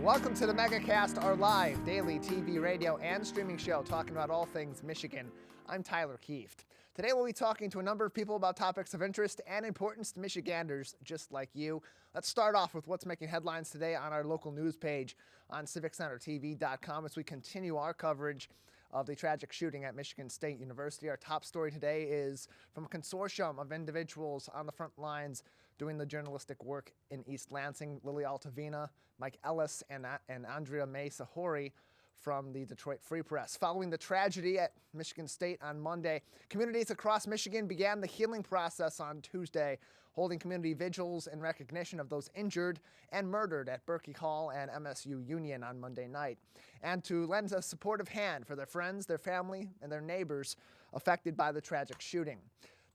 Welcome to the Megacast, our live daily TV, radio, and streaming show talking about all things Michigan. I'm Tyler Kieft. Today we'll be talking to a number of people about topics of interest and importance to Michiganders just like you. Let's start off with what's making headlines today on our local news page on civiccentertv.com as we continue our coverage of the tragic shooting at Michigan State University. Our top story today is from a consortium of individuals on the front lines doing the journalistic work in East Lansing. Lily Altavina, Mike Ellis, and Andrea May Sahori from the Detroit Free Press. Following the tragedy at Michigan State on Monday, communities across Michigan began the healing process on Tuesday, holding community vigils in recognition of those injured and murdered at Berkey Hall and MSU Union on Monday night, and to lend a supportive hand for their friends, their family, and their neighbors affected by the tragic shooting.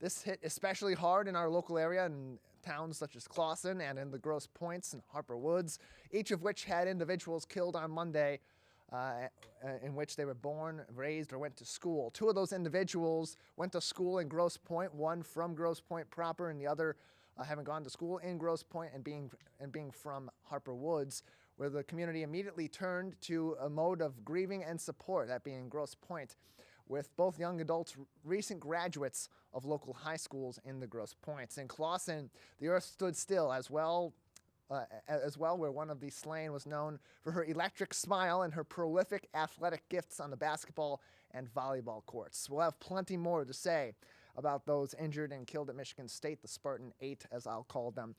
This hit especially hard in our local area in towns such as Clawson and in the Grosse Pointes and Harper Woods, each of which had individuals killed on Monday in which they were born, raised, or went to school. Two of those individuals went to school in Grosse Pointe, one from Grosse Pointe proper, and the other having gone to school in Grosse Pointe and being from Harper Woods, where the community immediately turned to a mode of grieving and support, that being Grosse Pointe, with both young adults recent graduates of local high schools in the Grosse Pointes. In Clawson, the earth stood still as well, where one of the slain was known for her electric smile and her prolific athletic gifts on the basketball and volleyball courts. We'll have plenty more to say about those injured and killed at Michigan State, the Spartan 8, as I'll call them,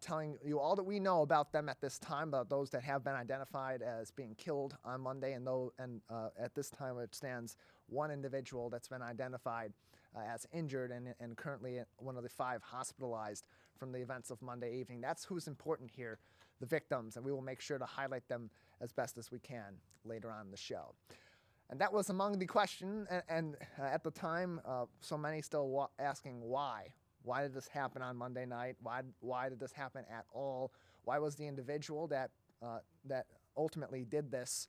telling you all that we know about them at this time, about those that have been identified as being killed on Monday, and at this time it stands one individual that's been identified as injured and currently one of the 5 hospitalized from the events of Monday evening. That's who's important here, the victims, and we will make sure to highlight them as best as we can later on in the show. And that was among the question, and at the time, so many still asking why. Why did this happen on Monday night? Why did this happen at all? Why was the individual that ultimately did this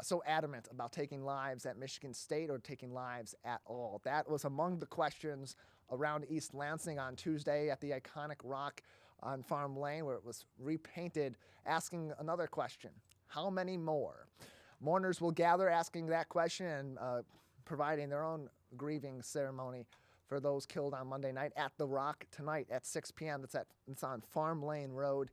so adamant about taking lives at Michigan State or taking lives at all? That was among the questions around East Lansing on Tuesday at the iconic rock on Farm Lane, where it was repainted, asking another question: how many more? Mourners will gather asking that question and providing their own grieving ceremony for those killed on Monday night at the Rock tonight at 6 p.m. It's on Farm Lane Road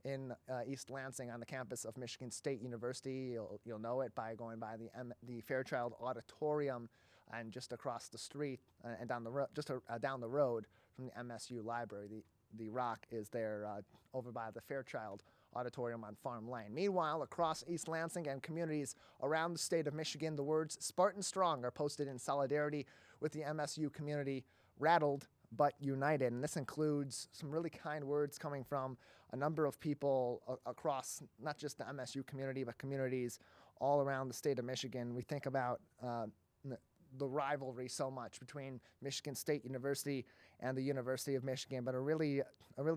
in East Lansing on the campus of Michigan State University. You'll know it by going by the Fairchild Auditorium and just across the street and down the road from the MSU Library. The Rock is there over by the Fairchild Auditorium on Farm Lane. Meanwhile, across East Lansing and communities around the state of Michigan, the words "Spartan Strong" are posted in solidarity with the MSU community, rattled but united. And this includes some really kind words coming from a number of people across not just the MSU community, but communities all around the state of Michigan. We think about the rivalry so much between Michigan State University and the University of Michigan, but a really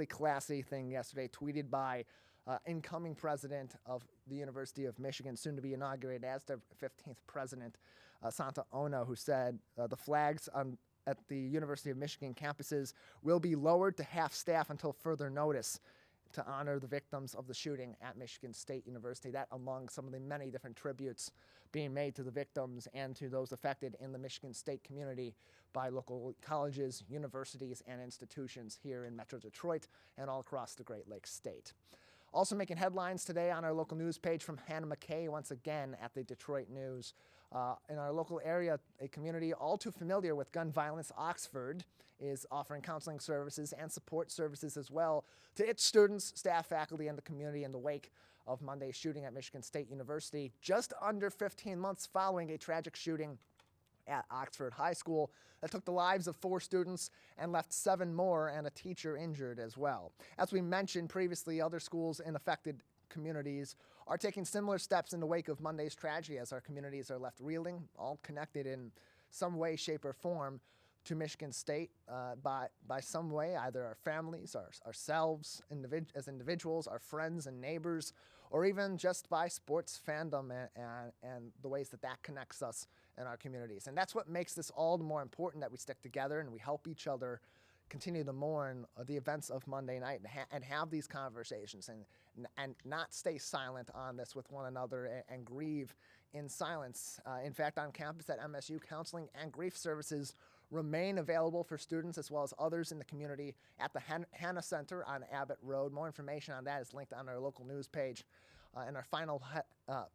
classy thing yesterday tweeted by incoming president of the University of Michigan, soon to be inaugurated as their 15th president, Santa Ono, who said the flags at the University of Michigan campuses will be lowered to half staff until further notice to honor the victims of the shooting at Michigan State University. That among some of the many different tributes being made to the victims and to those affected in the Michigan State community by local colleges, universities, and institutions here in Metro Detroit and all across the Great Lakes state. Also making headlines today on our local news page from Hannah McKay, once again at the Detroit News. In our local area, a community all too familiar with gun violence, Oxford, is offering counseling services and support services as well to its students, staff, faculty, and the community in the wake of Monday's shooting at Michigan State University, just under 15 months following a tragic shooting at Oxford High School that took the lives of 4 students and left 7 more and a teacher injured as well. As we mentioned previously, other schools in affected communities are taking similar steps in the wake of Monday's tragedy as our communities are left reeling, all connected in some way, shape, or form to Michigan State by some way, either our families, ourselves as individuals, our friends and neighbors, or even just by sports fandom and the ways that connects us in our communities. And that's what makes this all the more important, that we stick together and we help each other continue to mourn the events of Monday night and have these conversations and not stay silent on this with one another and grieve in silence. In fact, on campus at MSU, counseling and grief services remain available for students as well as others in the community at the Hannah Center on Arbit Road. More information on that is linked on our local news page. In our final,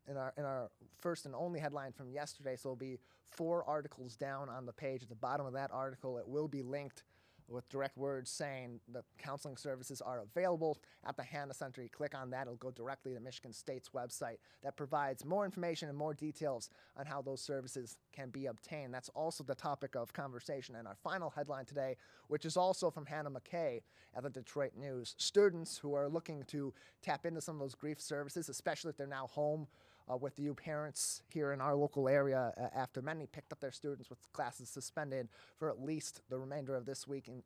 in our first and only headline from yesterday, so it'll be 4 articles down on the page. At the bottom of that article, it will be linked with direct words saying the counseling services are available at the Hannah Center. You click on that, it'll go directly to Michigan State's website that provides more information and more details on how those services can be obtained. That's also the topic of conversation in our final headline today, which is also from Hannah McKay at the Detroit News. Students who are looking to tap into some of those grief services, especially if they're now home with you parents here in our local area after many picked up their students with classes suspended for at least the remainder of this week and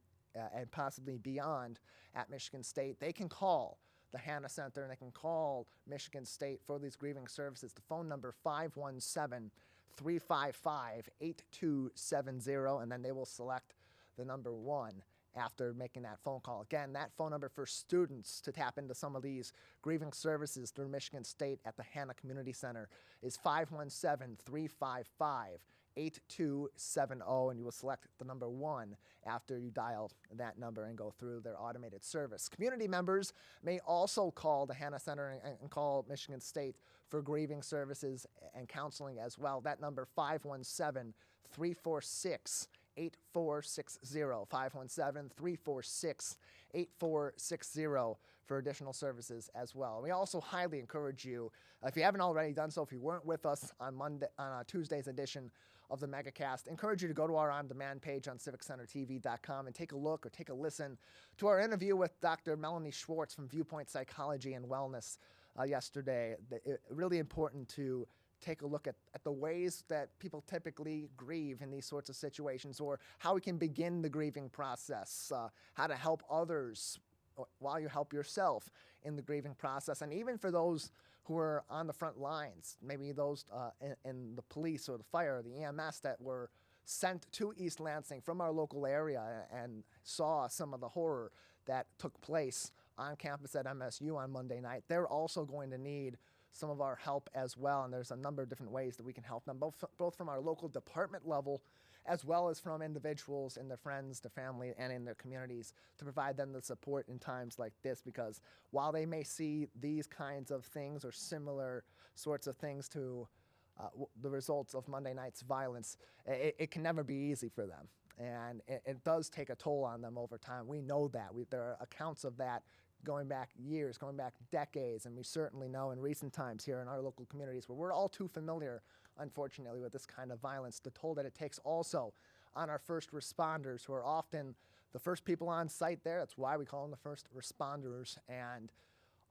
possibly beyond at Michigan State. They can call the Hannah Center and they can call Michigan State for these grieving services. The phone number 517-355-8270, and then they will select the number 1 after making that phone call. Again, that phone number for students to tap into some of these grieving services through Michigan State at the Hannah Community Center is 517-355-8270, and you will select the number 1 after you dial that number and go through their automated service. Community members may also call the Hannah Center and call Michigan State for grieving services and counseling as well. That number, 517-346-8460, 517-346-8460 for additional services as well. We also highly encourage you, if you haven't already done so, if you weren't with us on Tuesday's edition of the Megacast, encourage you to go to our on-demand page on civiccentertv.com and take a look or take a listen to our interview with Dr. Melanie Schwartz from Viewpoint Psychology and Wellness yesterday. Really important to take a look at the ways that people typically grieve in these sorts of situations, or how we can begin the grieving process, how to help others while you help yourself in the grieving process, and even for those who are on the front lines, maybe those in the police or the fire or the EMS that were sent to East Lansing from our local area and saw some of the horror that took place on campus at MSU on Monday night. They're also going to need some of our help as well, and there's a number of different ways that we can help them, both from our local department level as well as from individuals and their friends, their family, and in their communities to provide them the support in times like this, because while they may see these kinds of things or similar sorts of things to the results of Monday night's violence, it can never be easy for them, and it does take a toll on them over time. We know that. There are accounts of that going back years, going back decades, and we certainly know in recent times here in our local communities where we're all too familiar, unfortunately, with this kind of violence, the toll that it takes also on our first responders, who are often the first people on site there. That's why we call them the first responders, and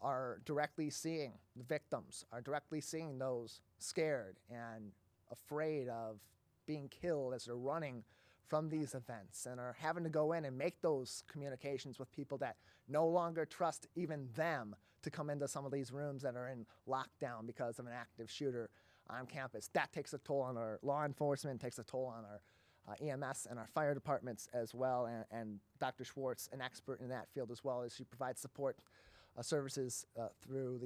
are directly seeing the victims, are directly seeing those scared and afraid of being killed as they're running from these events, and are having to go in and make those communications with people that no longer trust even them to come into some of these rooms that are in lockdown because of an active shooter on campus. That takes a toll on our law enforcement, takes a toll on our EMS and our fire departments as well, and Dr. Schwartz, an expert in that field as well, as she provides support services to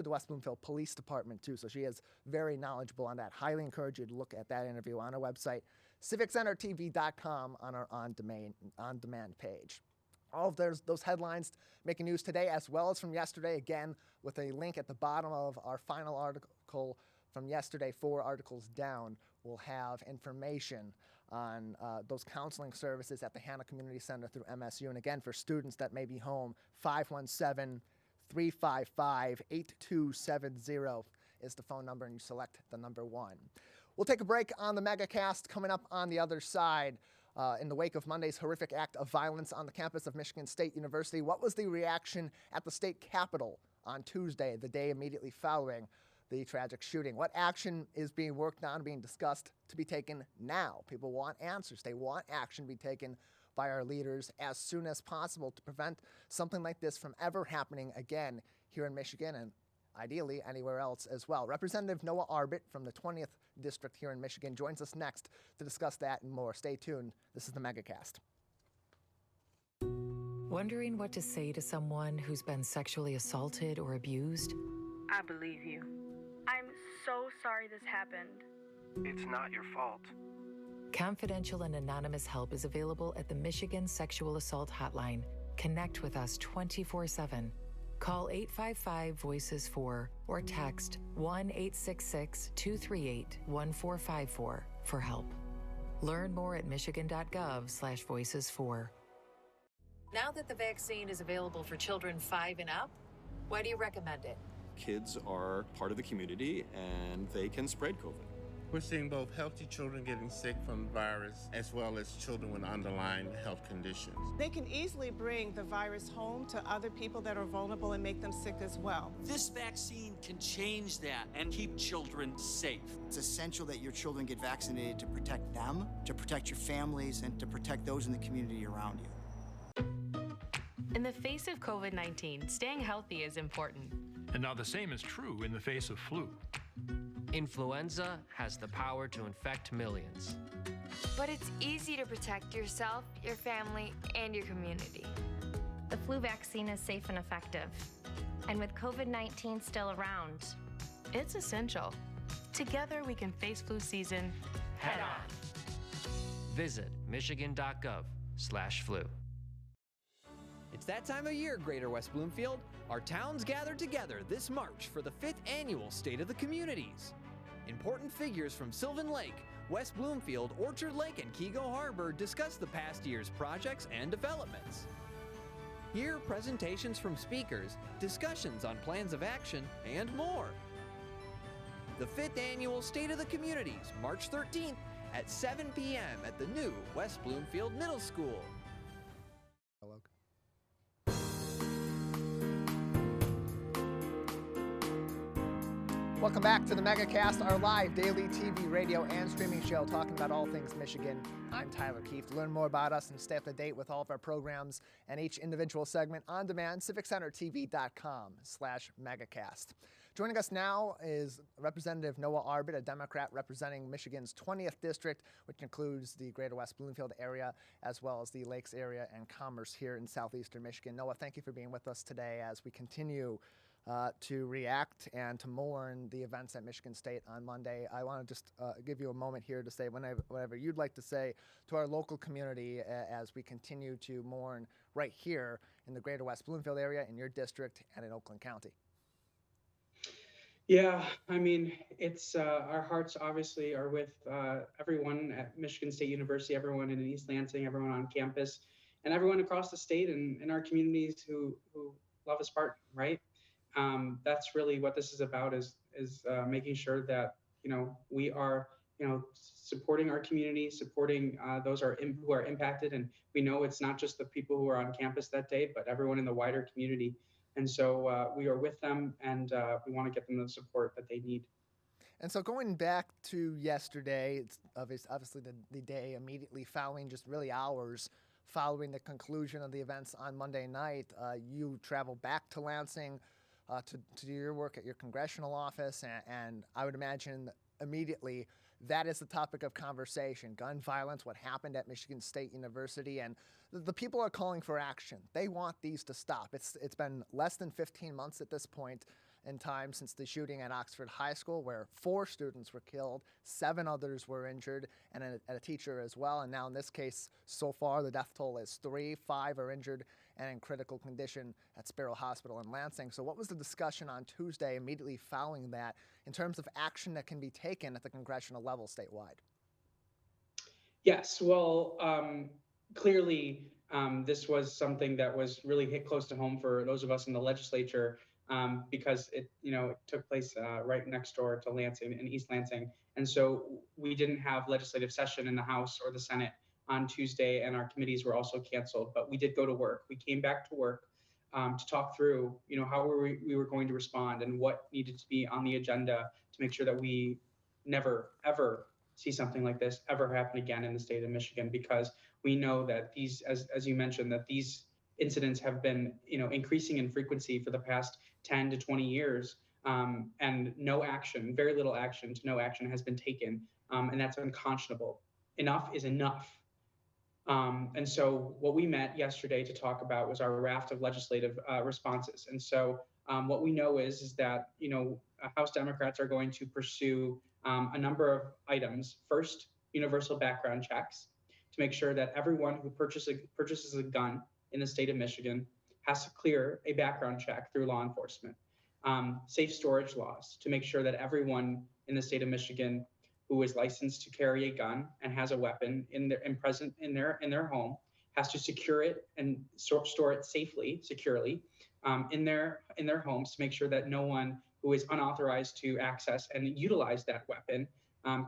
the West Bloomfield Police Department too. So she is very knowledgeable on that. Highly encourage you to look at that interview on our website, civiccentertv.com, on our on-demand page. All of those headlines making news today, as well as from yesterday, again, with a link at the bottom of our final article from yesterday, 4 articles down, will have information on those counseling services at the Hannah Community Center through MSU. And again, for students that may be home, 517-355-8270 is the phone number, and you select the number 1. We'll take a break on the Megacast. Coming up on the other side, in the wake of Monday's horrific act of violence on the campus of Michigan State University, what was the reaction at the state capitol on Tuesday, the day immediately following the tragic shooting? What action is being worked on, being discussed to be taken now? People want answers. They want action to be taken by our leaders as soon as possible to prevent something like this from ever happening again here in Michigan, and ideally anywhere else as well. Representative Noah Arbit from the 20th District here in Michigan joins us next to discuss that and more. Stay tuned. This is the Megacast. Wondering what to say to someone who's been sexually assaulted or abused? I believe you. I'm so sorry this happened. It's not your fault. Confidential and anonymous help is available at the Michigan Sexual Assault Hotline. Connect with us 24/7. Call 855-VOICES-4 or text 1-866-238-1454 for help. Learn more at michigan.gov/voices4. Now that the vaccine is available for children 5 and up, why do you recommend it? Kids are part of the community and they can spread COVID. We're seeing both healthy children getting sick from the virus as well as children with underlying health conditions. They can easily bring the virus home to other people that are vulnerable and make them sick as well. This vaccine can change that and keep children safe. It's essential that your children get vaccinated to protect them, to protect your families, and to protect those in the community around you. In the face of COVID-19, staying healthy is important. And now the same is true in the face of flu. Influenza has the power to infect millions. But it's easy to protect yourself, your family, and your community. The flu vaccine is safe and effective. And with COVID-19 still around, it's essential. Together we can face flu season head on. Visit michigan.gov/flu. It's that time of year, Greater West Bloomfield. Our towns gather together this March for the 5th annual State of the Communities. Important figures from Sylvan Lake, West Bloomfield, Orchard Lake, and Kego Harbor discuss the past year's projects and developments. Hear presentations from speakers, discussions on plans of action, and more. The 5th annual State of the Communities, March 13th at 7 p.m. at the new West Bloomfield Middle School. Welcome back to the Megacast, our live daily TV, radio, and streaming show talking about all things Michigan. I'm Tyler Kieft. To learn more about us and stay up to date with all of our programs and each individual segment on demand, civiccentertv.com/megacast. Joining us now is Representative Noah Arbit, a Democrat representing Michigan's 20th district, which includes the Greater West Bloomfield area, as well as the Lakes area and Commerce here in southeastern Michigan. Noah, thank you for being with us today as we continue to react and to mourn the events at Michigan State on Monday. I want to just give you a moment here to say whatever you'd like to say to our local community as we continue to mourn right here in the Greater West Bloomfield area, in your district, and in Oakland County. Yeah, I mean, it's our hearts obviously are with everyone at Michigan State University, everyone in East Lansing, everyone on campus, and everyone across the state and in our communities who love a Spartan, right? That's really what this is about, is making sure that, we are, supporting our community, supporting those who are impacted. And we know it's not just the people who are on campus that day, but everyone in the wider community. And so we are with them, and we want to get them the support that they need. And so going back to yesterday, it's obviously the day immediately following, just really hours following the conclusion of the events on Monday night, you traveled back to Lansing to do your work at your congressional office, and I would imagine immediately that is the topic of conversation: gun violence, what happened at Michigan State University, and the people are calling for action. They want these to stop. It's been less than 15 months at this point in time since the shooting at Oxford High School, where 4 students were killed, 7 others were injured, and a teacher as well. And now in this case, so far, the death toll is 3, 5 are injured and in critical condition at Sparrow Hospital in Lansing. So what was the discussion on Tuesday immediately following that in terms of action that can be taken at the congressional level statewide? Yes, well, clearly this was something that was really hit close to home for those of us in the legislature, because it took place right next door to Lansing, in East Lansing. And so we didn't have legislative session in the House or the Senate on Tuesday, and our committees were also canceled. But we did go to work. We came back to work to talk through, how we were going to respond and what needed to be on the agenda to make sure that we never, ever see something like this ever happen again in the state of Michigan, because we know that these, as you mentioned, that these incidents have been, increasing in frequency for the past 10 to 20 years, and no action, very little action to no action has been taken, and that's unconscionable. Enough is enough. And so what we met yesterday to talk about was our raft of legislative responses. And so what we know is that, House Democrats are going to pursue a number of items. First, universal background checks to make sure that everyone who purchases a gun in the state of Michigan has to clear a background check through law enforcement. Safe storage laws to make sure that everyone in the state of Michigan who is licensed to carry a gun and has a weapon present in their home has to secure it and store it securely in their homes to make sure that no one who is unauthorized to access and utilize that weapon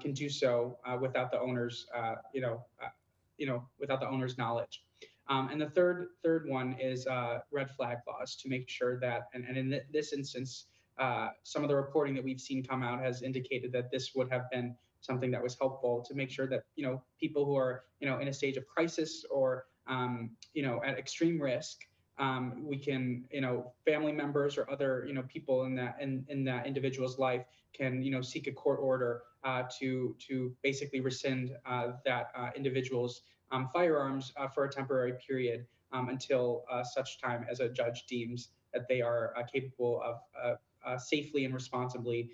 can do so without the owner's without the owner's knowledge. And the third one is red flag laws to make sure that, and in this instance, some of the reporting that we've seen come out has indicated that this would have been something that was helpful to make sure that, people who are, in a stage of crisis or, at extreme risk, we can, family members or other, people in that individual's life can, seek a court order to basically rescind that individual's firearms for a temporary period until such time as a judge deems that they are capable of safely and responsibly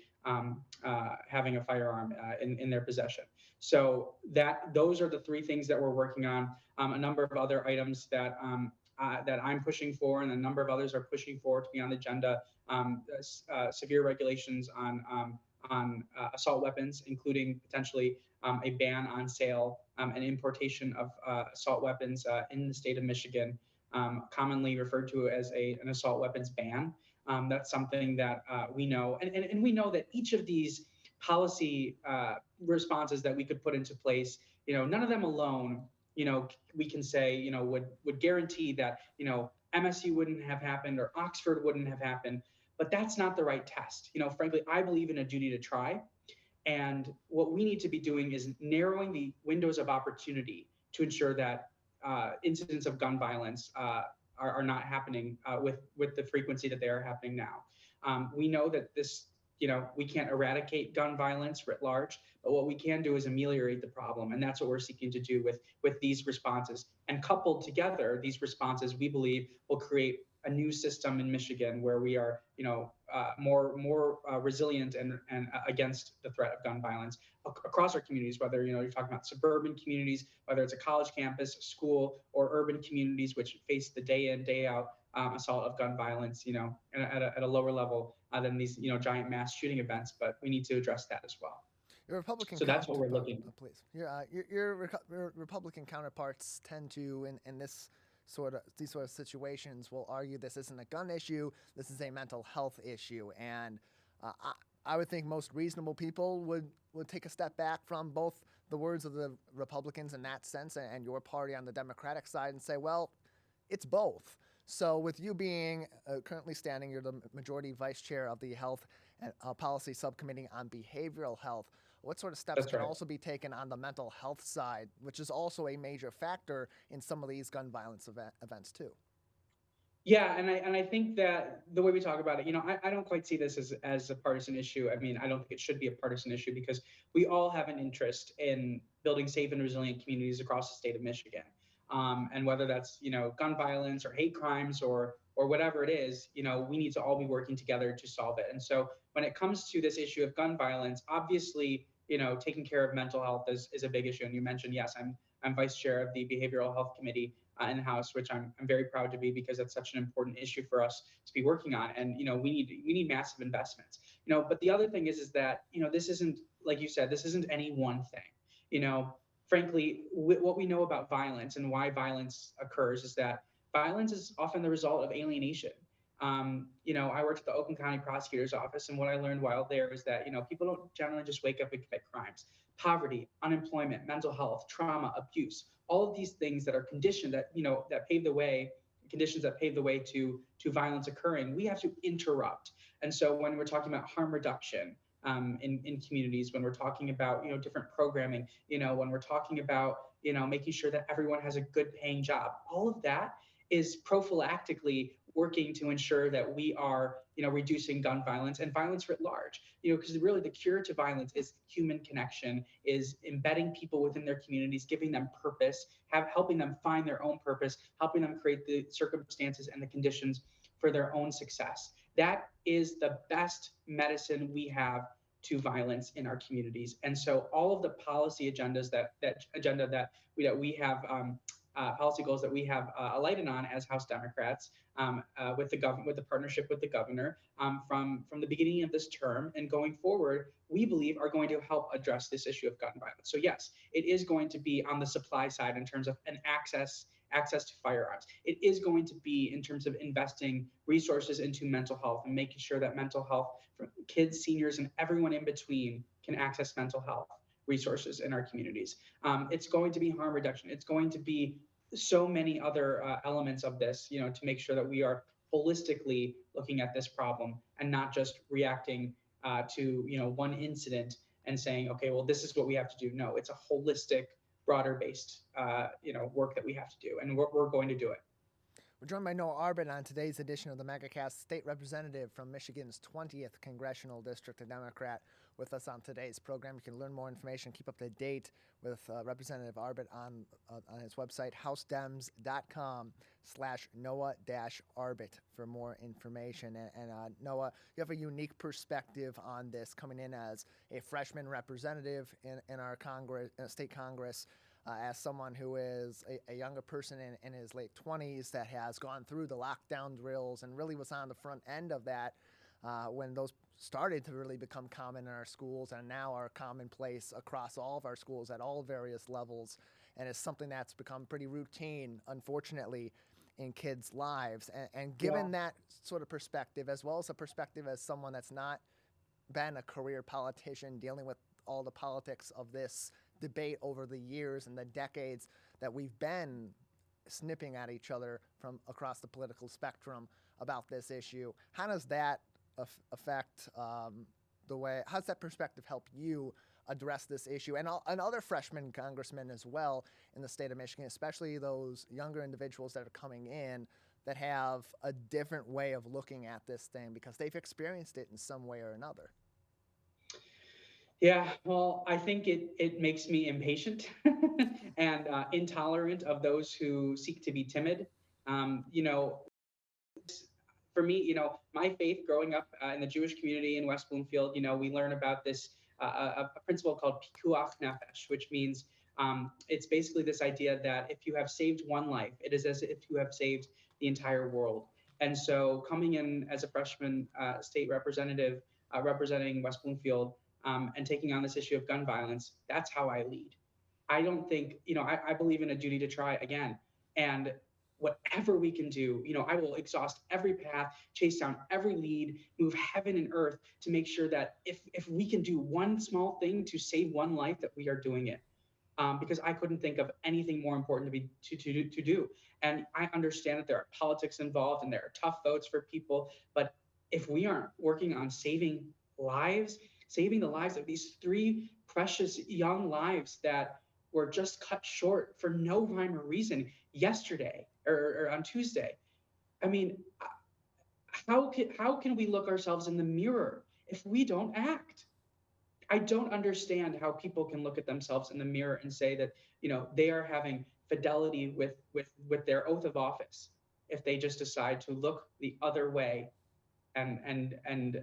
having a firearm in their possession. So those are the three things that we're working on. A number of other items that I'm pushing for, and a number of others are pushing for to be on the agenda. Severe regulations on assault weapons, including potentially a ban on sale and importation of assault weapons in the state of Michigan, commonly referred to as an assault weapons ban. That's something that we know, and we know that each of these policy responses that we could put into place, none of them alone, we can say, would guarantee that, MSU wouldn't have happened or Oxford wouldn't have happened, but that's not the right test. Frankly, I believe in a duty to try. And what we need to be doing is narrowing the windows of opportunity to ensure that incidents of gun violence are not happening with the frequency that they are happening now. We know that this, we can't eradicate gun violence writ large, but what we can do is ameliorate the problem. And that's what we're seeking to do with these responses. And coupled together, these responses, we believe, will create a new system in Michigan where we are, more resilient and against the threat of gun violence across our communities, whether, you're talking about suburban communities, whether it's a college campus, school, or urban communities, which face the day in, day out assault of gun violence, at a lower level than these, giant mass shooting events. But we need to address that as well. Your Republican so that's what we're looking. Please, your Republican counterparts tend to, in these sort of situations, will argue this isn't a gun issue, this is a mental health issue, and I would think most reasonable people would take a step back from both the words of the Republicans in that sense and your party on the Democratic side and say, well, it's both. So with you being currently standing, you're the majority vice chair of the Health and Policy Subcommittee on Behavioral Health. What sort of steps can also be taken on the mental health side, which is also a major factor in some of these gun violence events too? Yeah, and I think that the way we talk about it, I don't quite see this as a partisan issue. I mean, I don't think it should be a partisan issue because we all have an interest in building safe and resilient communities across the state of Michigan. And whether that's, gun violence or hate crimes or whatever it is, we need to all be working together to solve it. And so when it comes to this issue of gun violence, obviously, taking care of mental health is a big issue. And you mentioned, yes, I'm vice chair of the Behavioral Health Committee in the House, which I'm very proud to be because that's such an important issue for us to be working on. And, we need massive investments, but the other thing is that, this isn't, like you said, this isn't any one thing, frankly, what we know about violence and why violence occurs is that violence is often the result of alienation. I worked at the Oakland County Prosecutor's Office, and what I learned while there is that, people don't generally just wake up and commit crimes. Poverty, unemployment, mental health, trauma, abuse, all of these things that are conditioned that, that pave the way, conditions that pave the way to violence occurring, we have to interrupt. And so when we're talking about harm reduction, in communities, when we're talking about, different programming, when we're talking about, making sure that everyone has a good paying job, all of that is prophylactically working to ensure that we are, reducing gun violence and violence writ large, because really the cure to violence is human connection, is embedding people within their communities, giving them purpose, helping them find their own purpose, helping them create the circumstances and the conditions for their own success. That is the best medicine we have to violence in our communities. And so all of the policy agendas that we have, policy goals that we have alighted on as House Democrats, with the partnership with the governor, from the beginning of this term and going forward, we believe are going to help address this issue of gun violence. So yes, it is going to be on the supply side in terms of an access to firearms. It is going to be in terms of investing resources into mental health and making sure that mental health for kids, seniors, and everyone in between can access mental health resources in our communities. It's going to be harm reduction. It's going to be so many other elements of this, to make sure that we are holistically looking at this problem and not just reacting to, one incident and saying, okay, well, this is what we have to do. No, it's a holistic, broader-based, work that we have to do, and we're going to do it. We're joined by Noah Arbit on today's edition of the Megacast, state representative from Michigan's 20th Congressional District, a Democrat, with us on today's program. You can learn more information, keep up to date with Representative Arbit on his website, housedems.com/Noah-Arbit for more information. And Noah, you have a unique perspective on this, coming in as a freshman representative in our state Congress. As someone who is a younger person in his late 20s that has gone through the lockdown drills and really was on the front end of that when those started to really become common in our schools and now are commonplace across all of our schools at all various levels, and it's something that's become pretty routine, unfortunately, in kids' lives. And given that sort of perspective, as well as a perspective as someone that's not been a career politician dealing with all the politics of this debate over the years and the decades that we've been snipping at each other from across the political spectrum about this issue, how does that affect how does that perspective help you address this issue and other freshman congressmen as well in the state of Michigan, especially those younger individuals that are coming in that have a different way of looking at this thing because they've experienced it in some way or another? Yeah, well, I think it makes me impatient and intolerant of those who seek to be timid. For me, my faith growing up in the Jewish community in West Bloomfield, we learn about this a principle called pikuach nefesh, which means it's basically this idea that if you have saved one life, it is as if you have saved the entire world. And so coming in as a freshman state representative representing West Bloomfield, and taking on this issue of gun violence, that's how I lead. I don't think, I believe in a duty to try again. And whatever we can do, I will exhaust every path, chase down every lead, move heaven and earth to make sure that if we can do one small thing to save one life, that we are doing it. Because I couldn't think of anything more important to do. And I understand that there are politics involved and there are tough votes for people. But if we aren't working on saving the lives of these 3 precious young lives that were just cut short for no rhyme or reason yesterday or on Tuesday. I mean, how can we look ourselves in the mirror if we don't act? I don't understand how people can look at themselves in the mirror and say that, they are having fidelity with their oath of office if they just decide to look the other way and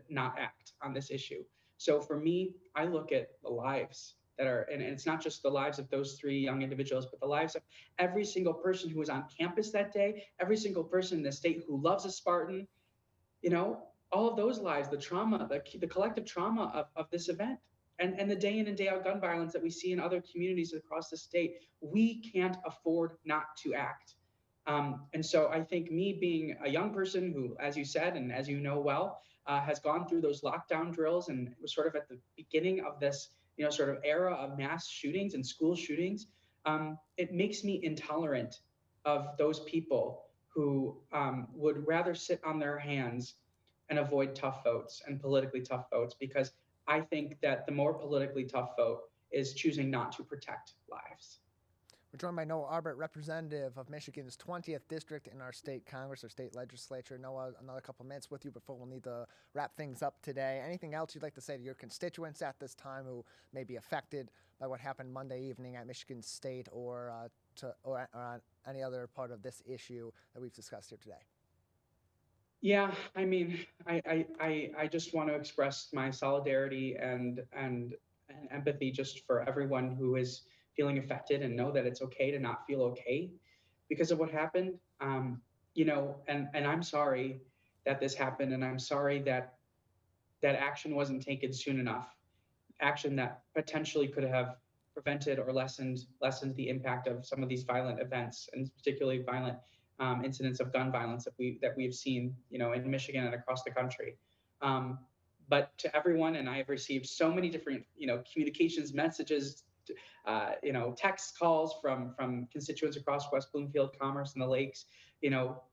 not act on this issue. So for me, I look at the lives that are, and it's not just the lives of those 3 young individuals, but the lives of every single person who was on campus that day, every single person in the state who loves a Spartan, all of those lives, the trauma, the collective trauma of this event, and the day in and day out gun violence that we see in other communities across the state. We can't afford not to act. And so I think me being a young person who, as you said, and as you know well, has gone through those lockdown drills and was sort of at the beginning of this, sort of era of mass shootings and school shootings, it makes me intolerant of those people who would rather sit on their hands and avoid tough votes and politically tough votes, because I think that the more politically tough vote is choosing not to protect lives. We're joined by Noah Arbit, representative of Michigan's 20th district in our state Congress or state legislature. Noah, another couple minutes with you before we'll need to wrap things up today. Anything else you'd like to say to your constituents at this time who may be affected by what happened Monday evening at Michigan State or on any other part of this issue that we've discussed here today? Yeah, I mean, I just want to express my solidarity and empathy just for everyone who is feeling affected, and know that it's okay to not feel okay because of what happened. And I'm sorry that this happened, and I'm sorry that action wasn't taken soon enough. Action that potentially could have prevented or lessened the impact of some of these violent events, and particularly violent incidents of gun violence that we've seen, in Michigan and across the country. But to everyone, and I have received so many different, communications messages, text calls from constituents across West Bloomfield, Commerce, and the Lakes,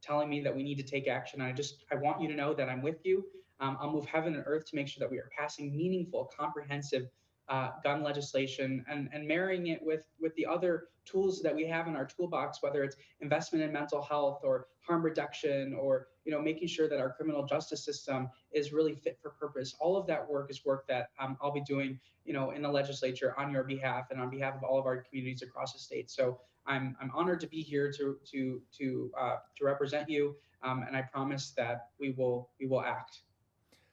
telling me that we need to take action. I want you to know that I'm with you. I'll move heaven and earth to make sure that we are passing meaningful, comprehensive gun legislation and marrying it with the other tools that we have in our toolbox, whether it's investment in mental health or harm reduction, or making sure that our criminal justice system is really fit for purpose. All of that work is work that I'll be doing, in the legislature on your behalf and on behalf of all of our communities across the state. So I'm honored to be here to represent you, and I promise that we will act.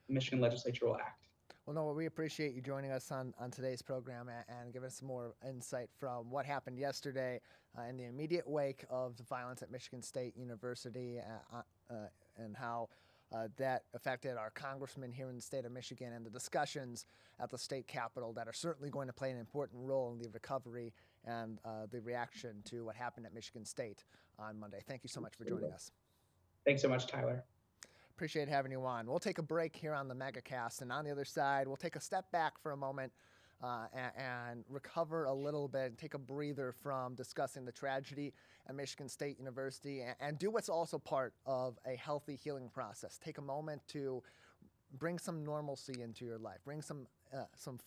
The Michigan legislature will act. Well, Noah, we appreciate you joining us on today's program and giving us some more insight from what happened yesterday in the immediate wake of the violence at Michigan State University and how that affected our congressman here in the state of Michigan, and the discussions at the state capitol that are certainly going to play an important role in the recovery and the reaction to what happened at Michigan State on Monday. Thank you so much for joining us. Thanks so much, Tyler. Appreciate having you on. We'll take a break here on the Megacast, and on the other side, we'll take a step back for a moment and recover a little bit and take a breather from discussing the tragedy at Michigan State University and do what's also part of a healthy healing process. Take a moment to bring some normalcy into your life, bring some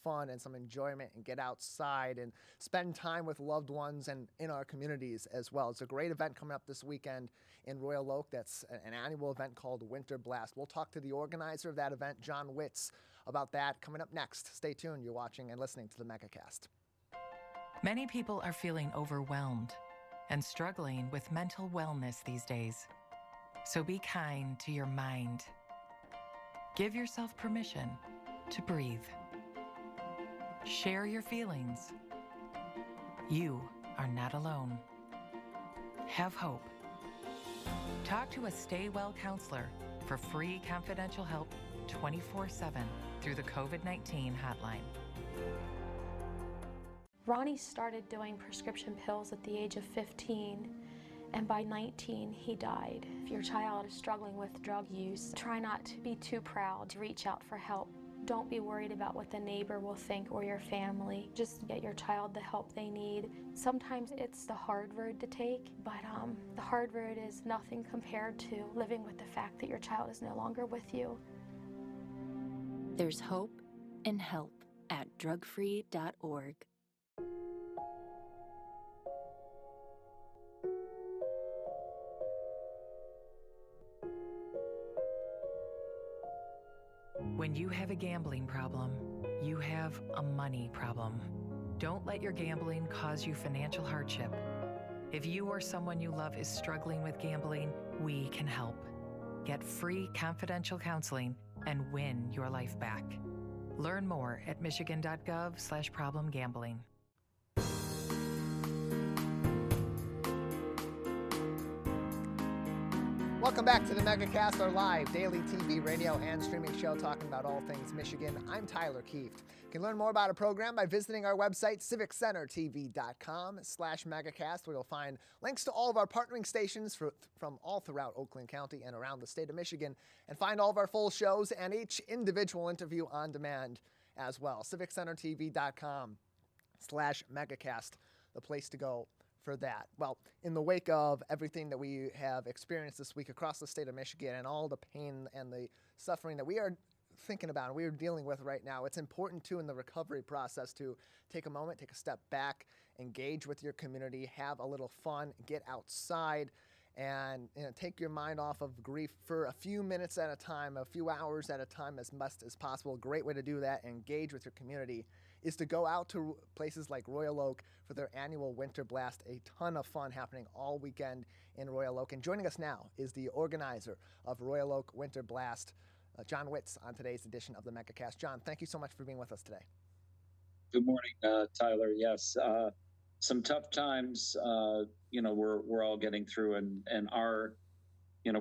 fun and some enjoyment, and get outside and spend time with loved ones and in our communities as well. It's a great event coming up this weekend in Royal Oak. That's an annual event called Winter Blast. We'll talk to the organizer of that event, Jon Witz, about that coming up next. Stay tuned. You're watching and listening to the Megacast. Many people are feeling overwhelmed and struggling with mental wellness these days. So be kind to your mind. Give yourself permission to breathe. Share your feelings. You are not alone. Have hope. Talk to a Stay Well counselor for free confidential help 24/7 through the COVID-19 hotline. Ronnie started doing prescription pills at the age of 15, and by 19, he died. If your child is struggling with drug use, try not to be too proud to reach out for help. Don't be worried about what the neighbor will think or your family. Just get your child the help they need. Sometimes it's the hard road to take, but the hard road is nothing compared to living with the fact that your child is no longer with you. There's hope and help at drugfree.org. When you have a gambling problem, you have a money problem. Don't let your gambling cause you financial hardship. If you or someone you love is struggling with gambling, we can help. Get free confidential counseling and win your life back. Learn more at michigan.gov/problemgambling. Welcome back to the Megacast, our live daily TV, radio, and streaming show talking about all things Michigan. I'm Tyler Kieft. You can learn more about our program by visiting our website, civiccentertv.com/Megacast, where you'll find links to all of our partnering stations from all throughout Oakland County and around the state of Michigan, and find all of our full shows and each individual interview on demand as well. civiccentertv.com/Megacast, the place to go for that. Well, in the wake of everything that we have experienced this week across the state of Michigan and all the pain and the suffering that we are thinking about and we are dealing with right now, it's important too in the recovery process to take a moment, take a step back, engage with your community, have a little fun, get outside, and take your mind off of grief for a few minutes at a time, a few hours at a time, as much as possible. A great way to do that, engage with your community, is to go out to places like Royal Oak for their annual Winter Blast. A ton of fun happening all weekend in Royal Oak. And joining us now is the organizer of Royal Oak Winter Blast, Jon Witz, on today's edition of the Megacast. Jon, thank you so much for being with us today. Good morning, Tyler. Yes, some tough times, we're all getting through, and our,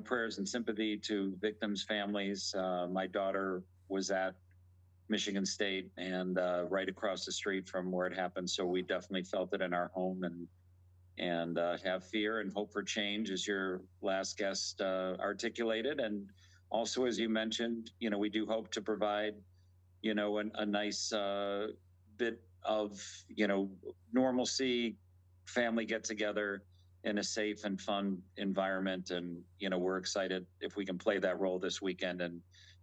prayers and sympathy to victims' families. My daughter was at Michigan State and right across the street from where it happened, so we definitely felt it in our home, and have fear and hope for change, as your last guest articulated. And also, as you mentioned, we do hope to provide, a nice bit of, normalcy, family get together in a safe and fun environment. And, we're excited if we can play that role this weekend and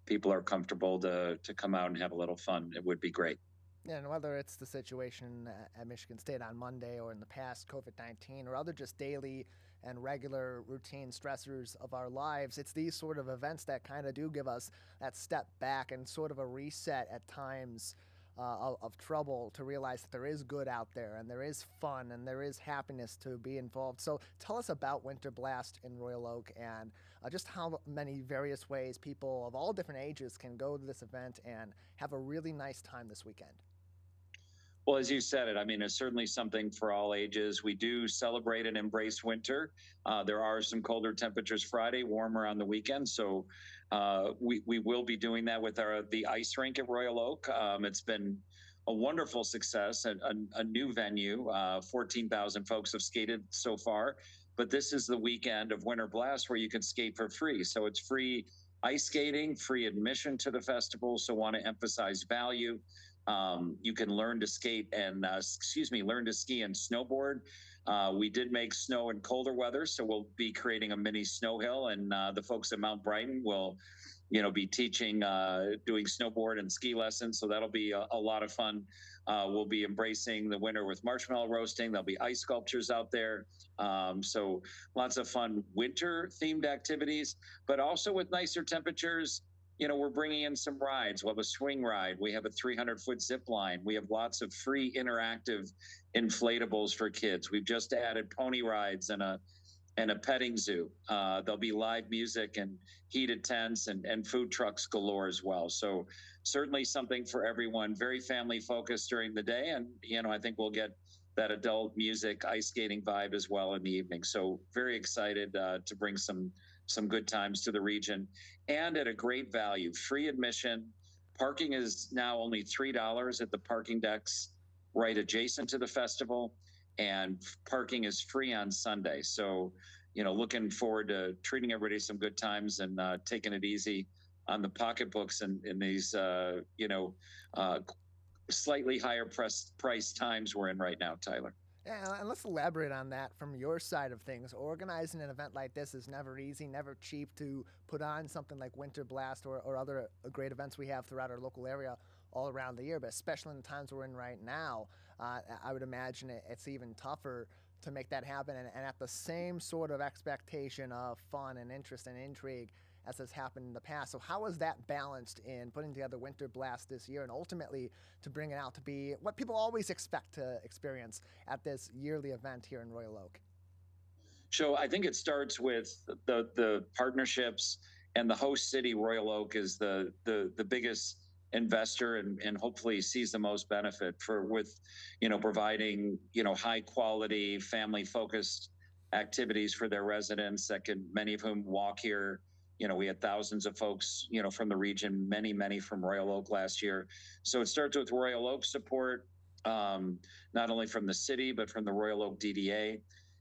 people are comfortable to come out and have a little fun. It would be great. Yeah, and whether it's the situation at Michigan State on Monday or in the past, COVID-19, or other just daily and regular routine stressors of our lives, it's these sort of events that kind of do give us that step back and sort of a reset at times of trouble, to realize that there is good out there and there is fun and there is happiness to be involved. So tell us about Winter Blast in Royal Oak, and just how many various ways people of all different ages can go to this event and have a really nice time this weekend. Well, as you said it, I mean, it's certainly something for all ages. We do celebrate and embrace winter. There are some colder temperatures Friday, warmer on the weekend. So we will be doing that with the ice rink at Royal Oak. It's been a wonderful success, a new venue. 14,000 folks have skated so far. But this is the weekend of Winter Blast where you can skate for free. So it's free ice skating, free admission to the festival. So want to emphasize value. You can learn to skate and, learn to ski and snowboard. We did make snow in colder weather, so we'll be creating a mini snow hill, and the folks at Mount Brighton will, be teaching, doing snowboard and ski lessons. So that'll be a lot of fun. We'll be embracing the winter with marshmallow roasting. There'll be ice sculptures out there. So lots of fun winter themed activities, but also with nicer temperatures. We're bringing in some rides. We'll have a swing ride. We have a 300-foot zip line. We have lots of free interactive inflatables for kids. We've just added pony rides and a petting zoo. There'll be live music and heated tents and food trucks galore as well. So certainly something for everyone, very family focused during the day. And, I think we'll get that adult music, ice skating vibe as well in the evening. So very excited to bring some good times to the region, and at a great value. Free admission. Parking is now only $3 at the parking decks right adjacent to the festival, and parking is free on Sunday. So, looking forward to treating everybody some good times and taking it easy on the pocketbooks in these, slightly higher price times we're in right now, Tyler. Yeah, and let's elaborate on that from your side of things. Organizing an event like this is never easy, never cheap to put on something like Winter Blast or other great events we have throughout our local area all around the year, but especially in the times we're in right now, I would imagine it's even tougher to make that happen, and at the same sort of expectation of fun and interest and intrigue as has happened in the past. So how is that balanced in putting together Winter Blast this year, and ultimately to bring it out to be what people always expect to experience at this yearly event here in Royal Oak? So I think it starts with the partnerships, and the host city, Royal Oak, is the biggest investor and hopefully sees the most benefit with providing high quality, family focused activities for their residents many of whom walk here. We had thousands of folks, from the region, many from Royal Oak last year. So it starts with Royal Oak support, not only from the city, but from the Royal Oak DDA.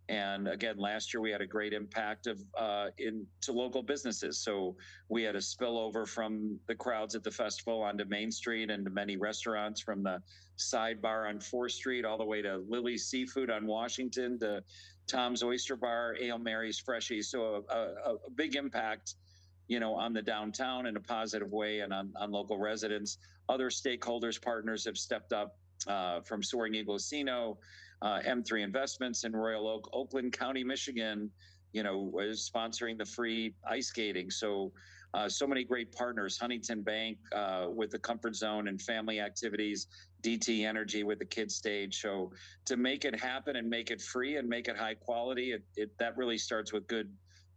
And again, last year we had a great impact to local businesses. So we had a spillover from the crowds at the festival onto Main Street and to many restaurants, from the Sidebar on 4th Street all the way to Lily's Seafood on Washington to Tom's Oyster Bar, Ale Mary's Freshies. So a big impact, on the downtown in a positive way, and on local residents. Other stakeholders, partners have stepped up, from Soaring Eagle Casino, M3 Investments in Royal Oak, Oakland County, Michigan, was sponsoring the free ice skating. So many great partners, Huntington Bank with the Comfort Zone and family activities, DT Energy with the kids stage. So to make it happen and make it free and make it high quality, that really starts with good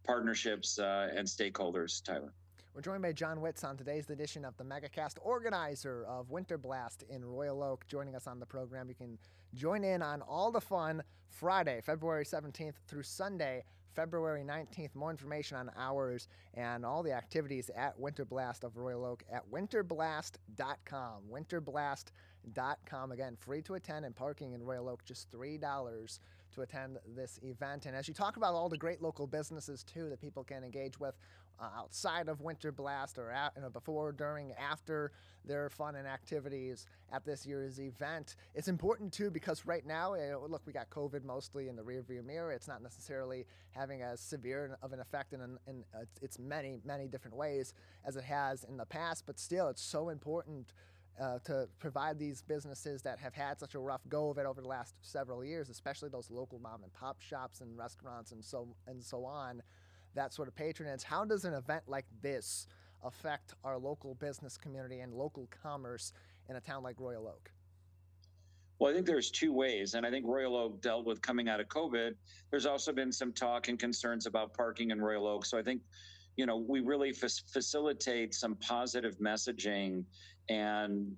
partnerships and stakeholders, Tyler. We're joined by Jon Witz on today's edition of the Megacast, organizer of Winter Blast in Royal Oak, joining us on the program. You can join in on all the fun Friday, February 17th through Sunday, February 19th. More information on hours and all the activities at Winter Blast of Royal Oak at winterblast.com. Winterblast.com. Again, free to attend, and parking in Royal Oak just $3 to attend this event. And as you talk about all the great local businesses too that people can engage with outside of Winter Blast or before, during, after their fun and activities at this year's event, it's important too because right now, look, we got COVID mostly in the rearview mirror. It's not necessarily having as severe of an effect in its many, many different ways as it has in the past, but still it's so important to provide these businesses that have had such a rough go of it over the last several years, especially those local mom and pop shops and restaurants and so on, that sort of patronage. How does an event like this affect our local business community and local commerce in a town like Royal Oak? Well, I think there's two ways, and I think Royal Oak dealt with coming out of COVID. There's also been some talk and concerns about parking in Royal Oak. So I think, we really facilitate some positive messaging, and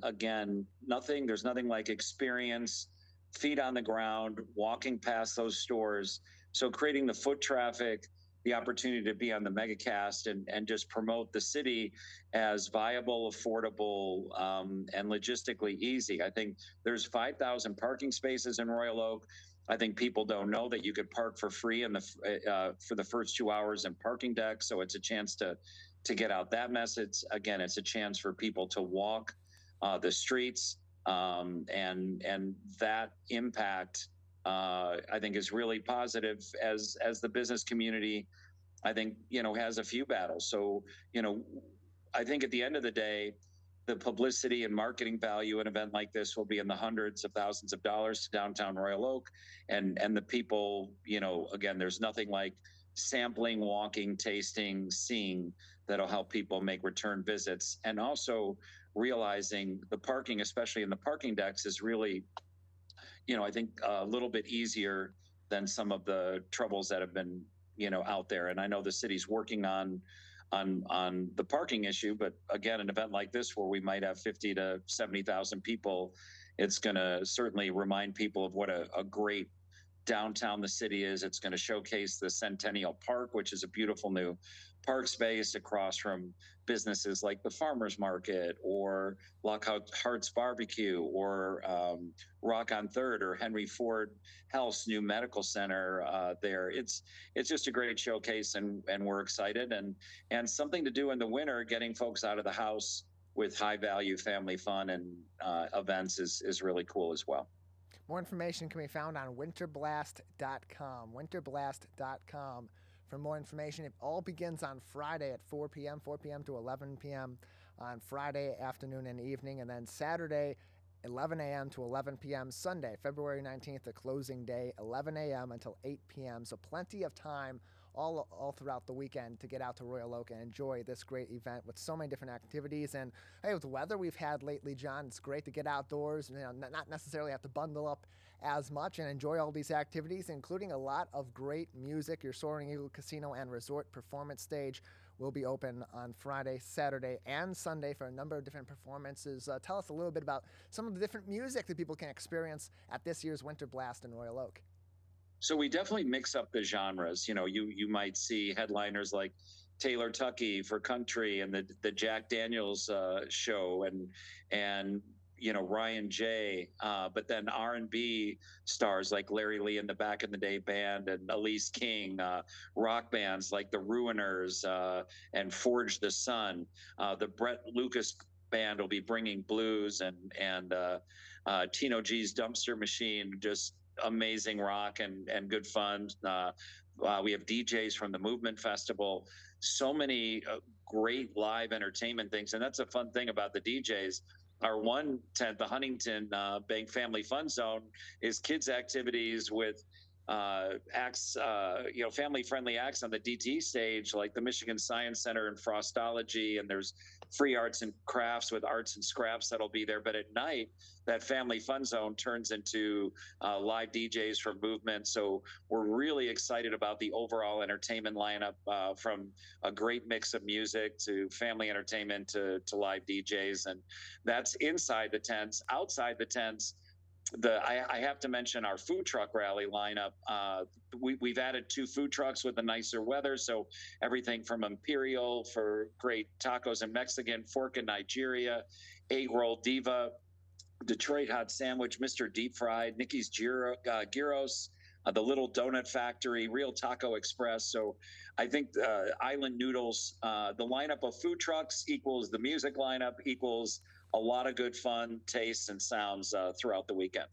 again, there's nothing like experience, feet on the ground, walking past those stores. So creating the foot traffic, the opportunity to be on the Megacast and just promote the city as viable, affordable, and logistically easy. I think there's 5,000 parking spaces in Royal Oak. I think people don't know that you could park for free for the first 2 hours in parking decks. So it's a chance to get out that message. Again, it's a chance for people to walk the streets, and that impact, I think, is really positive as the business community, I think, has a few battles. So, I think at the end of the day, the publicity and marketing value an event like this will be in the hundreds of thousands of dollars to downtown Royal Oak, and the people, again, there's nothing like sampling, walking, tasting, seeing that'll help people make return visits. And also realizing the parking, especially in the parking decks, is really, I think a little bit easier than some of the troubles that have been, out there. And I know the city's working on the parking issue, but again, an event like this where we might have 50 to 70,000 people, it's going to certainly remind people of what a great downtown the city is. It's going to showcase the Centennial Park, which is a beautiful new park space across from businesses like the Farmers Market or Lockhart's Barbecue or Rock on Third or Henry Ford Health's new medical center there. It's just a great showcase, and we're excited, and something to do in the winter, getting folks out of the house with high value family fun and events is really cool as well. More information can be found on winterblast.com. Winterblast.com for more information. It all begins on Friday at 4 p.m. to 11 p.m. on Friday afternoon and evening, and then Saturday 11 a.m. to 11 p.m. Sunday, February 19th, the closing day, 11 a.m. until 8 p.m. So plenty of time all throughout the weekend to get out to Royal Oak and enjoy this great event with so many different activities. And hey, with the weather we've had lately, Jon, it's great to get outdoors, not necessarily have to bundle up as much and enjoy all these activities, including a lot of great music. Your Soaring Eagle Casino and Resort Performance Stage will be open on Friday, Saturday, and Sunday for a number of different performances. Tell us a little bit about some of the different music that people can experience at this year's Winter Blast in Royal Oak. So we definitely mix up the genres. You might see headliners like Taylor Tuckey for country and the Jack Daniels show and Ryan J. But then R&B stars like Larry Lee and the Back in the Day Band and Elise King, rock bands like the Ruiners and Forge the Sun. The Brett Lucas Band will be bringing blues and Tino G's Dumpster Machine, just amazing rock and good fun. We have DJs from the Movement Festival, so many great live entertainment things. And that's a fun thing about the DJs. our one tent, the Huntington Bank Family Fun Zone, is kids' activities with acts, family-friendly acts on the DT stage, like the Michigan Science Center and Frostology, and there's free arts and crafts with arts and scraps that'll be there. But at night, that family fun zone turns into live DJs from Movement. So we're really excited about the overall entertainment lineup, from a great mix of music to family entertainment to live DJs. And that's inside the tents. Outside the tents, I have to mention our food truck rally lineup. We've added 2 food trucks with the nicer weather. So everything from Imperial for great tacos and Mexican, Fork in Nigeria, Egg Roll Diva, Detroit Hot Sandwich, Mr. Deep Fried, Nikki's Gyros, the Little Donut Factory, Real Taco Express. So I think Island Noodles, the lineup of food trucks equals the music lineup equals a lot of good fun, tastes, and sounds throughout the weekend.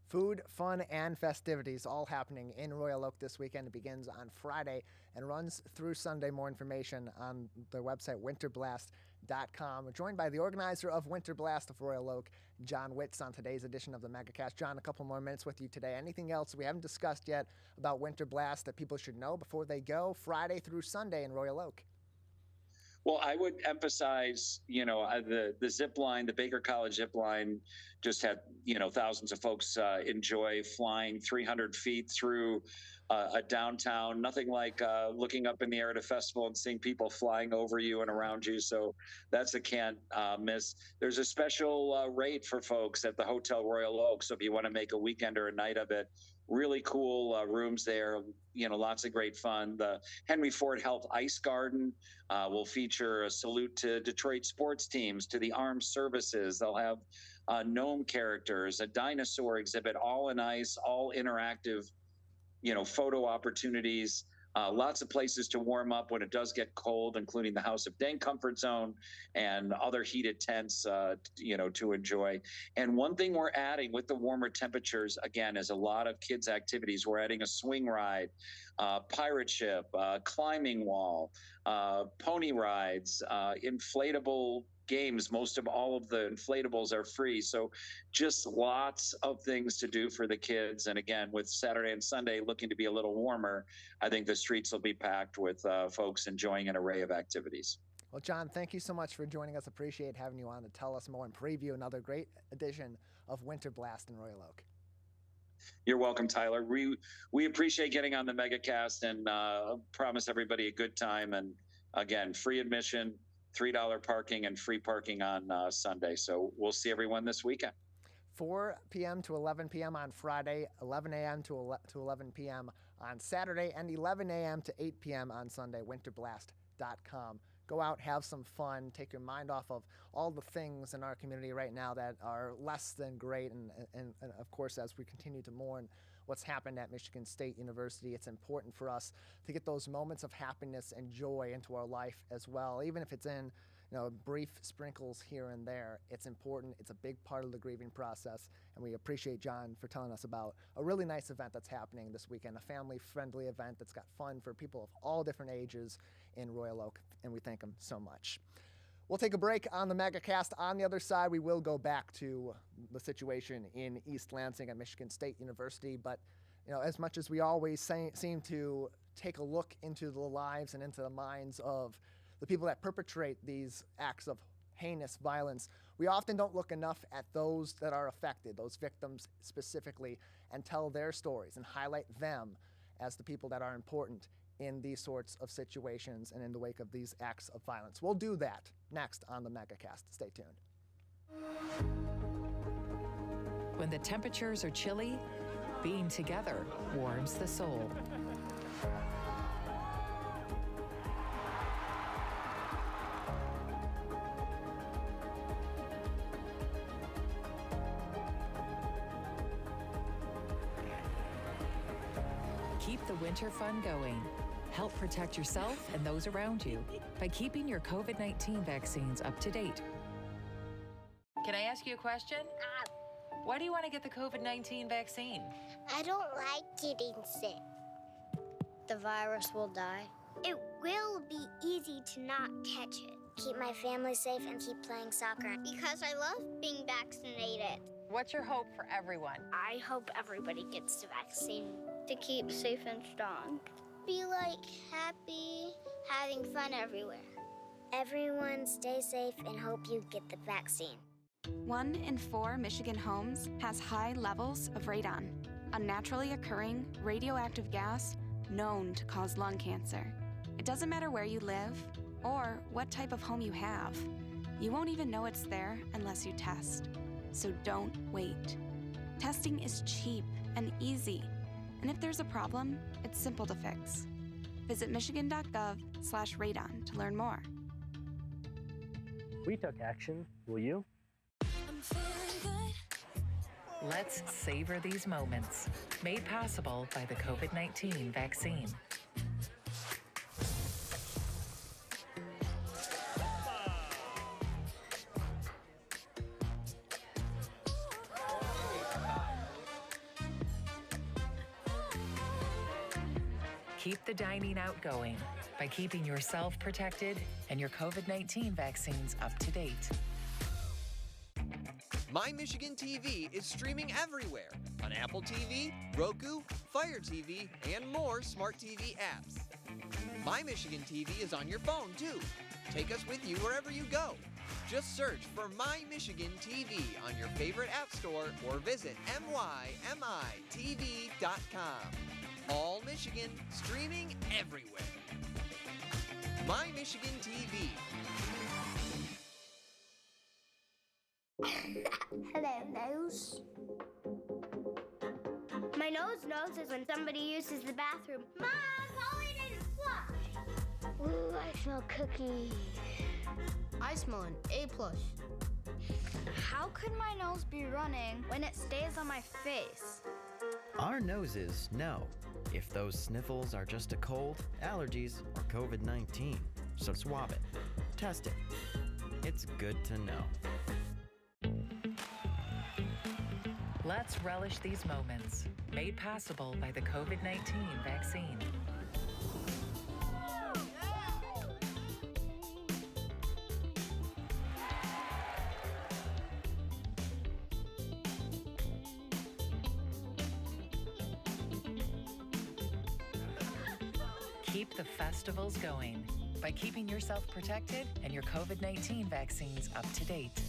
Food, fun, and festivities all happening in Royal Oak this weekend. It begins on Friday and runs through Sunday. More information on their website, winterblast.com. We're joined by the organizer of Winter Blast of Royal Oak, Jon Witz, on today's edition of the Megacast. Jon, a couple more minutes with you today. Anything else we haven't discussed yet about Winter Blast that people should know before they go Friday through Sunday in Royal Oak? Well, I would emphasize, the zip line, the Baker College zip line just had, thousands of folks enjoy flying 300 feet through a downtown. Nothing like looking up in the air at a festival and seeing people flying over you and around you. So that's a can't miss. There's a special rate for folks at the Hotel Royal Oak. So if you want to make a weekend or a night of it, really cool rooms there, lots of great fun. The Henry Ford Health Ice Garden will feature a salute to Detroit sports teams, to the armed services. They'll have gnome characters, a dinosaur exhibit, all in ice, all interactive, photo opportunities. Lots of places to warm up when it does get cold, including the House of Dank Comfort Zone and other heated tents, to enjoy. And one thing we're adding with the warmer temperatures, again, is a lot of kids' activities. We're adding a swing ride, pirate ship, climbing wall, pony rides, inflatable games. Most of all of the inflatables are free. So just lots of things to do for the kids. And again, with Saturday and Sunday looking to be a little warmer, I think the streets will be packed with folks enjoying an array of activities. Well, Jon, thank you so much for joining us. Appreciate having you on to tell us more and preview another great edition of Winter Blast in Royal Oak. You're welcome, Tyler. We appreciate getting on the Megacast and promise everybody a good time. And again, free admission, $3 parking, and free parking on Sunday. So we'll see everyone this weekend. 4 p.m. to 11 p.m. on Friday, 11 a.m. to 11 p.m. on Saturday, and 11 a.m. to 8 p.m. on Sunday, winterblast.com. Go out, have some fun, take your mind off of all the things in our community right now that are less than great. And of course, as we continue to mourn what's happened at Michigan State University, it's important for us to get those moments of happiness and joy into our life as well, even if it's in brief sprinkles here and there. It's important. It's a big part of the grieving process, and we appreciate Jon for telling us about a really nice event that's happening this weekend, a family-friendly event that's got fun for people of all different ages in Royal Oak, and we thank him so much. We'll take a break on the Megacast. On the other side, we will go back to the situation in East Lansing at Michigan State University. But, as much as we always seem to take a look into the lives and into the minds of the people that perpetrate these acts of heinous violence, we often don't look enough at those that are affected, those victims specifically, and tell their stories and highlight them as the people that are important in these sorts of situations and in the wake of these acts of violence. We'll do that next on the Megacast. Stay tuned. When the temperatures are chilly, being together warms the soul. Keep the winter fun going. Help protect yourself and those around you by keeping your COVID-19 vaccines up to date. Can I ask you a question? Why do you want to get the COVID-19 vaccine? I don't like getting sick. The virus will die. It will be easy to not catch it. keep my family safe, and keep playing soccer. Because I love being vaccinated. What's your hope for everyone? I hope everybody gets the vaccine. To keep safe and strong. Be happy, having fun everywhere. Everyone stay safe and hope you get the vaccine. 1 in 4 Michigan homes has high levels of radon, a naturally occurring radioactive gas known to cause lung cancer. It doesn't matter where you live or what type of home you have. You won't even know it's there unless you test. So don't wait. Testing is cheap and easy. And if there's a problem, it's simple to fix. Visit michigan.gov/radon to learn more. We took action. Will you? Let's savor these moments. Made possible by the COVID-19 vaccine. Keep the dining out going by keeping yourself protected and your COVID-19 vaccines up to date. My Michigan TV is streaming everywhere on Apple TV, Roku, Fire TV, and more smart TV apps. My Michigan TV is on your phone too. Take us with you wherever you go. Just search for My Michigan TV on your favorite app store or visit mymitv.com. All Michigan, streaming everywhere. My Michigan TV. Hello, nose. My nose knows is when somebody uses the bathroom. Mom, Polly didn't flush. Ooh, I smell cookies. I smell an A+. How could my nose be running when it stays on my face? Our noses know if those sniffles are just a cold, allergies, or COVID-19. So swab it. Test it. It's good to know. Let's relish these moments. Made possible by the COVID-19 vaccine. Keep the festivals going by keeping yourself protected and your COVID-19 vaccines up to date.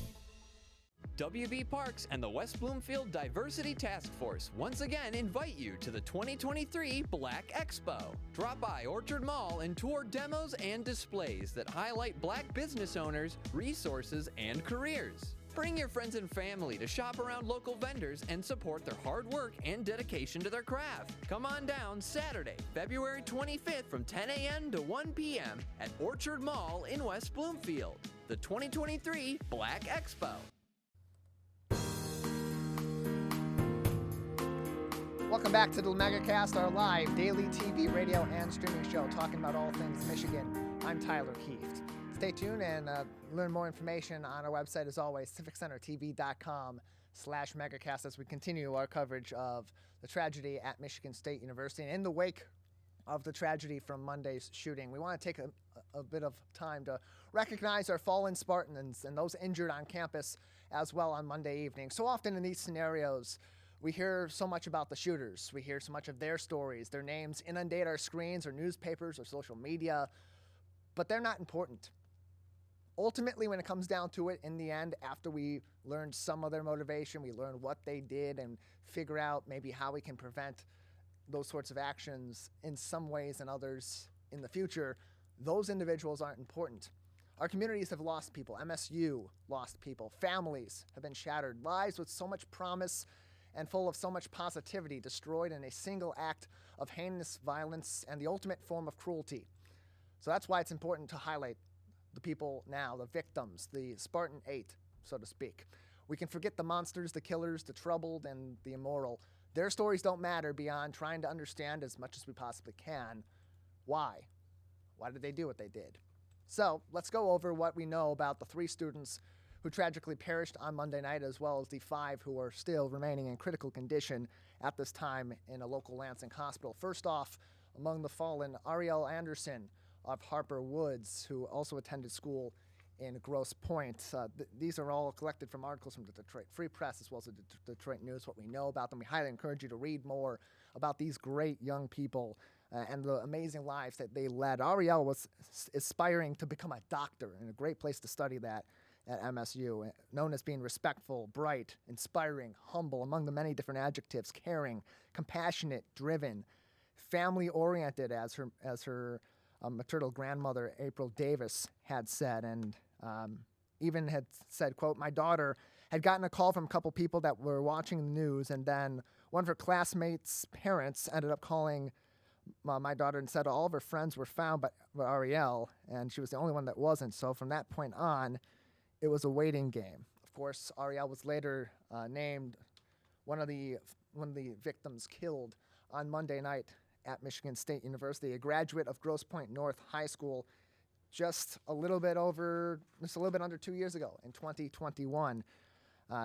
WB Parks and the West Bloomfield Diversity Task Force once again invite you to the 2023 Black Expo. Drop by Orchard Mall and tour demos and displays that highlight Black business owners, resources, and careers. Bring your friends and family to shop around local vendors and support their hard work and dedication to their craft. Come on down Saturday, February 25th from 10 a.m. to 1 p.m. at Orchard Mall in West Bloomfield. The 2023 Black Expo. Welcome back to the Megacast, our live daily TV, radio, and streaming show talking about all things Michigan. I'm Tyler Kieft. Stay tuned and learn more information on our website, as always, civiccentertv.com/megacast, as we continue our coverage of the tragedy at Michigan State University. And in the wake of the tragedy from Monday's shooting, we want to take a bit of time to recognize our fallen Spartans and those injured on campus as well on Monday evening. So often in these scenarios, we hear so much about the shooters. We hear so much of their stories. Their names inundate our screens or newspapers or social media, but they're not important. Ultimately, when it comes down to it, in the end, after we learned some of their motivation, we learn what they did and figure out maybe how we can prevent those sorts of actions in some ways and others in the future, those individuals aren't important. Our communities have lost people. MSU lost people. Families have been shattered. Lives with so much promise and full of so much positivity destroyed in a single act of heinous violence and the ultimate form of cruelty. So that's why it's important to highlight the people now, the victims, the Spartan 8, so to speak. We can forget the monsters, the killers, the troubled, and the immoral. Their stories don't matter beyond trying to understand as much as we possibly can why. Why did they do what they did? So let's go over what we know about the 3 students who tragically perished on Monday night, as well as the 5 who are still remaining in critical condition at this time in a local Lansing hospital. First off, among the fallen, Ariel Anderson of Harper Woods, who also attended school in Grosse Pointe. These are all collected from articles from the Detroit Free Press as well as the Detroit News, what we know about them. We highly encourage you to read more about these great young people and the amazing lives that they led. Ariel was aspiring to become a doctor, and a great place to study that at MSU, known as being respectful, bright, inspiring, humble, among the many different adjectives, caring, compassionate, driven, family-oriented, as her maternal grandmother, April Davis, had said, and even had said, quote, "My daughter had gotten a call from a couple people that were watching the news, and then one of her classmates' parents ended up calling my daughter and said all of her friends were found but Ariel, and she was the only one that wasn't. So from that point on, it was a waiting game." Of course, Ariel was later named one of the victims killed on Monday night at Michigan State University, a graduate of Grosse Pointe North High School, just a little bit under 2 years ago in 2021.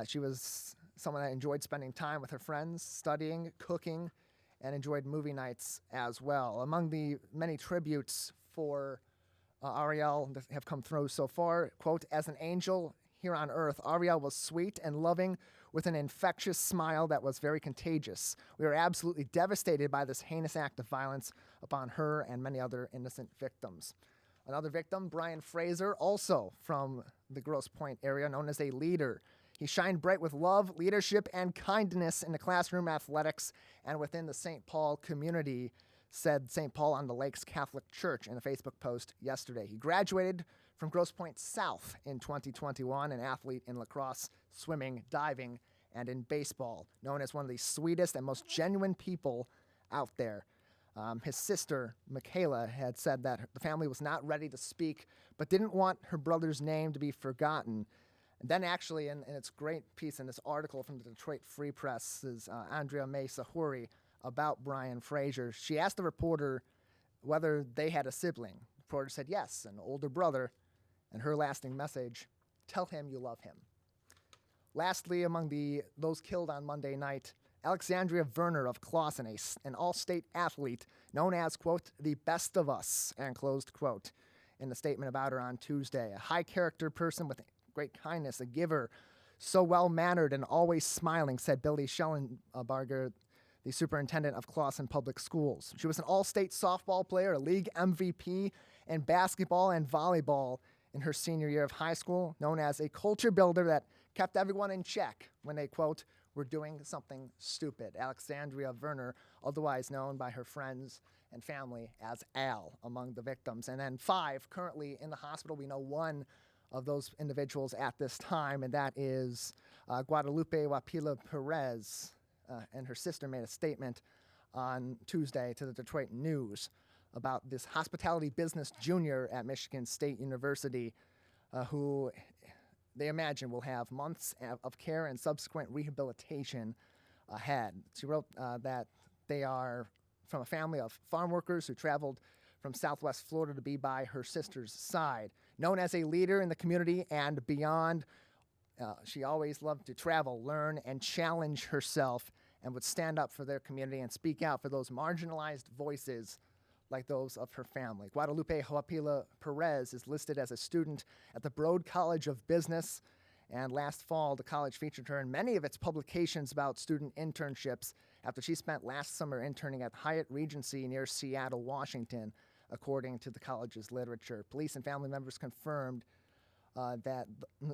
She was someone that enjoyed spending time with her friends, studying, cooking, and enjoyed movie nights as well. Among the many tributes for Ariel that have come through so far, quote, "As an angel here on earth, Ariel was sweet and loving with an infectious smile that was very contagious. We are absolutely devastated by this heinous act of violence upon her and many other innocent victims." Another victim, Brian Fraser, also from the Grosse Pointe area, known as a leader. He shined bright with love, leadership, and kindness in the classroom, athletics, and within the St. Paul community, said St. Paul on the Lakes Catholic Church in a Facebook post yesterday. He graduated from Grosse Pointe South in 2021, an athlete in lacrosse, swimming, diving, and in baseball, known as one of the sweetest and most genuine people out there. His sister, Michaela, had said that the family was not ready to speak, but didn't want her brother's name to be forgotten. And then actually, in its great piece in this article from the Detroit Free Press, is Andrea May Sahuri about Brian Fraser. She asked the reporter whether they had a sibling. The reporter said yes, an older brother, and her lasting message, "Tell him you love him." Lastly, among those killed on Monday night, Alexandria Werner of Clausen, an all-state athlete known as, quote, "the best of us," and closed quote, in the statement about her on Tuesday. A high-character person with great kindness, a giver, so well-mannered and always smiling, said Billy Schellenbarger, the superintendent of Clausen Public Schools. She was an all-state softball player, a league MVP in basketball and volleyball in her senior year of high school, known as a culture builder that kept everyone in check when they, quote, "were doing something stupid." Alexandria Werner, otherwise known by her friends and family as Al, among the victims. And then 5 currently in the hospital. We know one of those individuals at this time, and that is Guadalupe Wapila Perez. And her sister made a statement on Tuesday to the Detroit News about this hospitality business junior at Michigan State University who they imagine will have months of care and subsequent rehabilitation ahead. She wrote that they are from a family of farm workers who traveled from Southwest Florida to be by her sister's side. Known as a leader in the community and beyond, she always loved to travel, learn, and challenge herself, and would stand up for their community and speak out for those marginalized voices like those of her family. Guadalupe Huapila Perez is listed as a student at the Broad College of Business, and last fall, the college featured her in many of its publications about student internships after she spent last summer interning at Hyatt Regency near Seattle, Washington, according to the college's literature. Police and family members confirmed that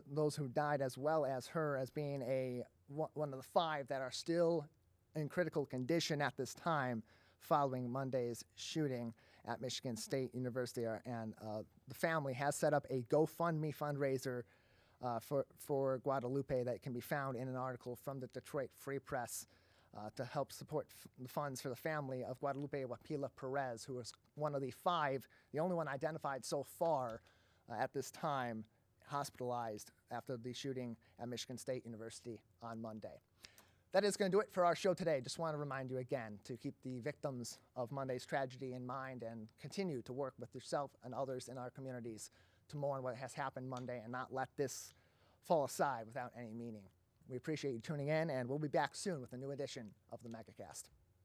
those who died, as well as her, as being one of the 5 that are still in critical condition at this time following Monday's shooting at Michigan State University. And the family has set up a GoFundMe fundraiser for Guadalupe that can be found in an article from the Detroit Free Press to help support the funds for the family of Guadalupe Wapila Perez, who was one of the 5, the only one identified so far at this time, hospitalized after the shooting at Michigan State University on Monday. That is going to do it for our show today. Just want to remind you again to keep the victims of Monday's tragedy in mind and continue to work with yourself and others in our communities to mourn what has happened Monday and not let this fall aside without any meaning. We appreciate you tuning in, and we'll be back soon with a new edition of the Megacast.